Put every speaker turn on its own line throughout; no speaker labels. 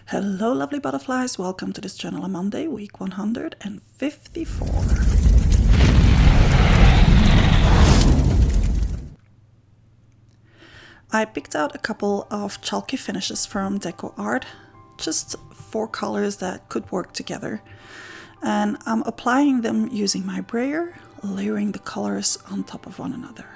Hello lovely butterflies, welcome to this journal on Monday, week 154. I picked out a couple of chalky finishes from Deco Art, just 4 colors that could work together. And I'm applying them using my brayer, layering the colors on top of one another.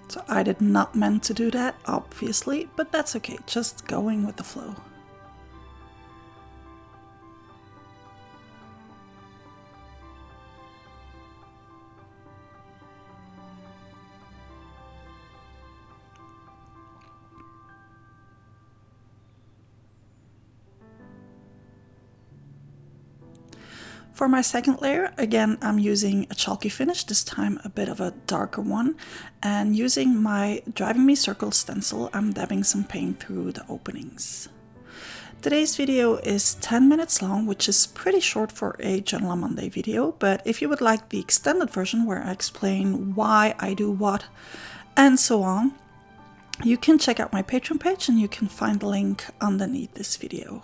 So I did not meant to do that, obviously, but that's okay, just going with the flow. For my second layer, again, I'm using a chalky finish, this time a bit of a darker one, and using my Driving Me Circle stencil, I'm dabbing some paint through the openings. Today's video is 10 minutes long, which is pretty short for a Journal on Monday video, but if you would like the extended version where I explain why I do what and so on, you can check out my Patreon page and you can find the link underneath this video.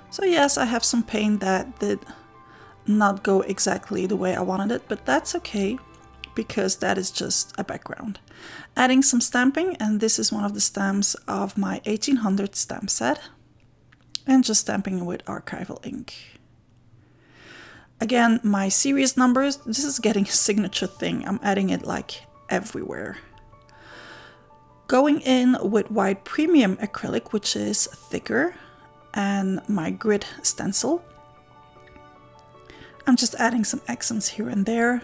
So yes, I have some paint that did not go exactly the way I wanted it, but that's okay, because that is just a background. Adding some stamping, and this is one of the stamps of my 1800 stamp set, and just stamping with archival ink. Again, my series numbers, this is getting a signature thing. I'm adding it like everywhere. Going in with white premium acrylic, which is thicker, and my grid stencil. I'm just adding some accents here and there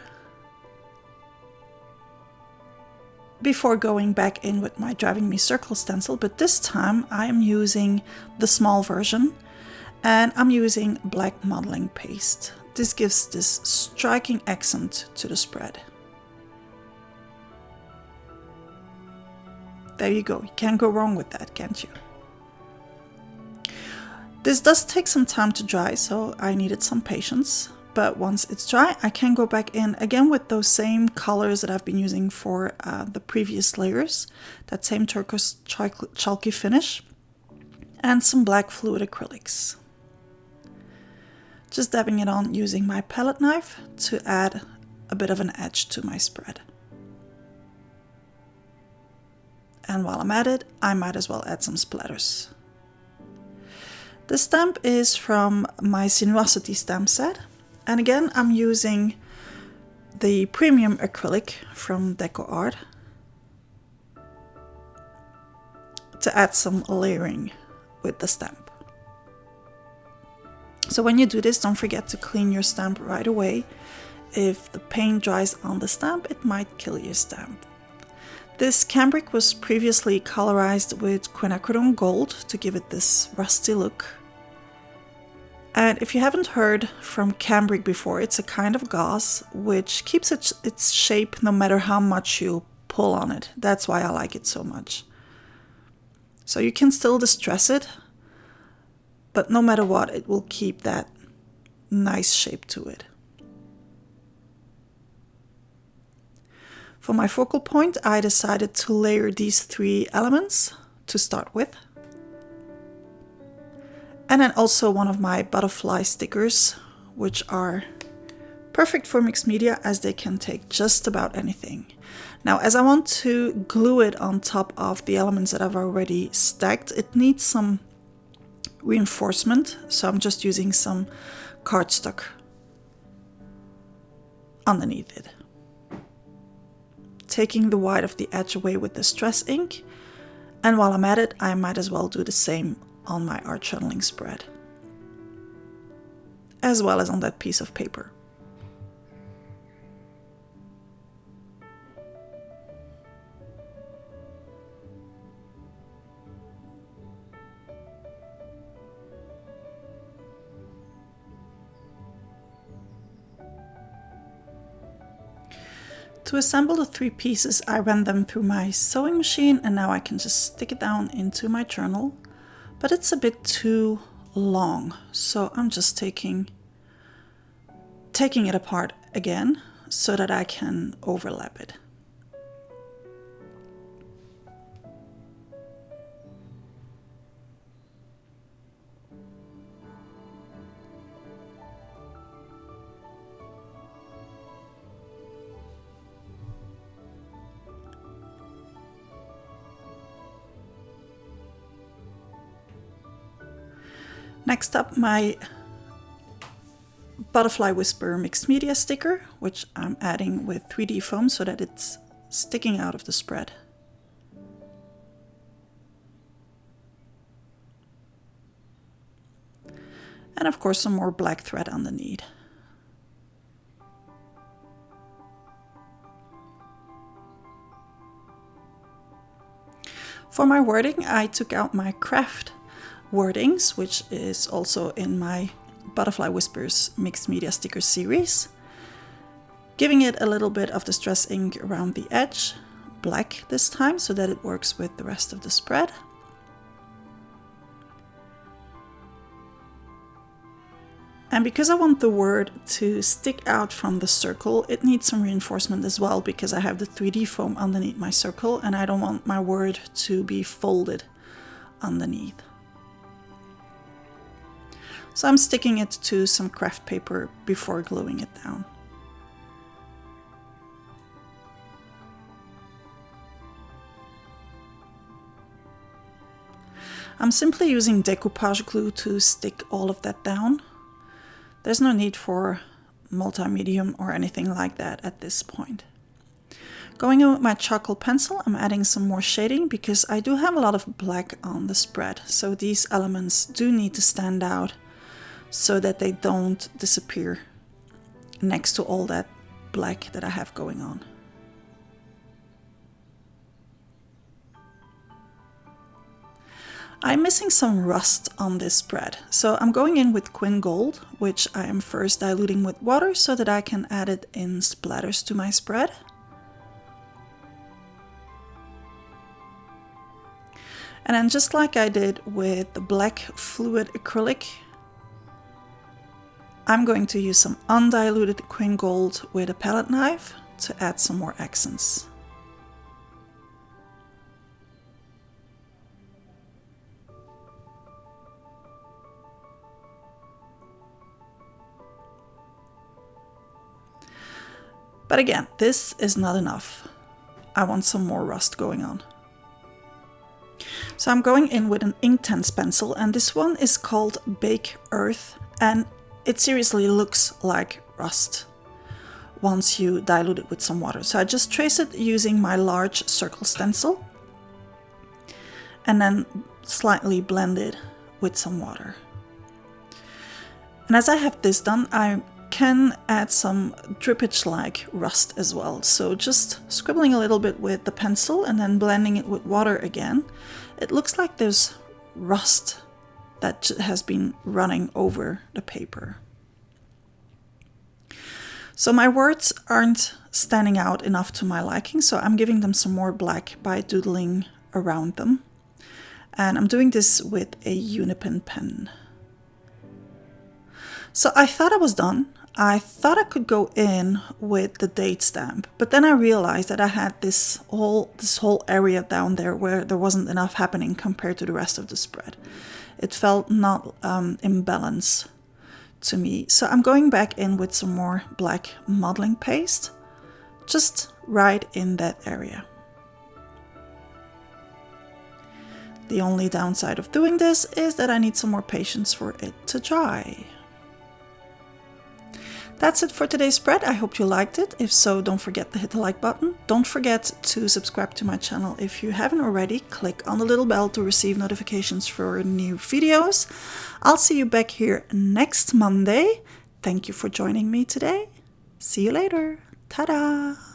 before going back in with my Driving Me Circle stencil, but this time I am using the small version and I'm using black modeling paste. This gives this striking accent to the spread. There you go, you can't go wrong with that, can't you? This does take some time to dry, so I needed some patience, but once it's dry, I can go back in again with those same colors that I've been using for the previous layers, that same turquoise chalky finish, and some black fluid acrylics. Just dabbing it on using my palette knife to add a bit of an edge to my spread. And while I'm at it, I might as well add some splatters. The stamp is from my Sinuosity stamp set, and again I'm using the premium acrylic from Deco Art to add some layering with the stamp. So when you do this, don't forget to clean your stamp right away. If the paint dries on the stamp, it might kill your stamp. This cambric was previously colorized with quinacridone gold to give it this rusty look. And if you haven't heard from cambric before, it's a kind of gauze which keeps its shape no matter how much you pull on it. That's why I like it so much. So you can still distress it, but no matter what, it will keep that nice shape to it. For my focal point, I decided to layer these 3 elements to start with. And then also one of my butterfly stickers, which are perfect for mixed media as they can take just about anything. Now, as I want to glue it on top of the elements that I've already stacked, it needs some reinforcement, so I'm just using some cardstock underneath it. Taking the white of the edge away with the stress ink, and while I'm at it, I might as well do the same on my art journaling spread, as well as on that piece of paper. To assemble the 3 pieces, I ran them through my sewing machine, and now I can just stick it down into my journal. But it's a bit too long, so I'm just taking it apart again so that I can overlap it. Next up, my Butterfly Whisper mixed media sticker, which I'm adding with 3D foam so that it's sticking out of the spread. And of course some more black thread underneath. For my wording, I took out my craft wordings, which is also in my Butterfly Whispers mixed media sticker series, giving it a little bit of distress ink around the edge, black this time, so that it works with the rest of the spread. And because I want the word to stick out from the circle, it needs some reinforcement as well, because I have the 3D foam underneath my circle and I don't want my word to be folded underneath. So I'm sticking it to some craft paper before gluing it down. I'm simply using decoupage glue to stick all of that down. There's no need for multi-medium or anything like that at this point. Going in with my charcoal pencil, I'm adding some more shading because I do have a lot of black on the spread. So these elements do need to stand out so that they don't disappear next to all that black that I have going on. I'm missing some rust on this spread, so I'm going in with Quin Gold, which I am first diluting with water so that I can add it in splatters to my spread. And then just like I did with the black fluid acrylic, I'm going to use some undiluted Quin Gold with a palette knife to add some more accents. But again, this is not enough. I want some more rust going on. So I'm going in with an Inktense pencil, and this one is called Bake Earth, and it seriously looks like rust once you dilute it with some water. So I just trace it using my large circle stencil and then slightly blend it with some water. And as I have this done, I can add some drippage-like rust as well. So just scribbling a little bit with the pencil and then blending it with water again, it looks like there's rust that has been running over the paper. So my words aren't standing out enough to my liking, so I'm giving them some more black by doodling around them. And I'm doing this with a Unipen pen. So I thought I was done. I thought I could go in with the date stamp, but then I realized that I had this whole area down there where there wasn't enough happening compared to the rest of the spread. It felt not in balance to me. So I'm going back in with some more black modeling paste, just right in that area. The only downside of doing this is that I need some more patience for it to dry. That's it for today's spread. I hope you liked it. If so, don't forget to hit the like button. Don't forget to subscribe to my channel if you haven't already. Click on the little bell to receive notifications for new videos. I'll see you back here next Monday. Thank you for joining me today. See you later. Ta-da!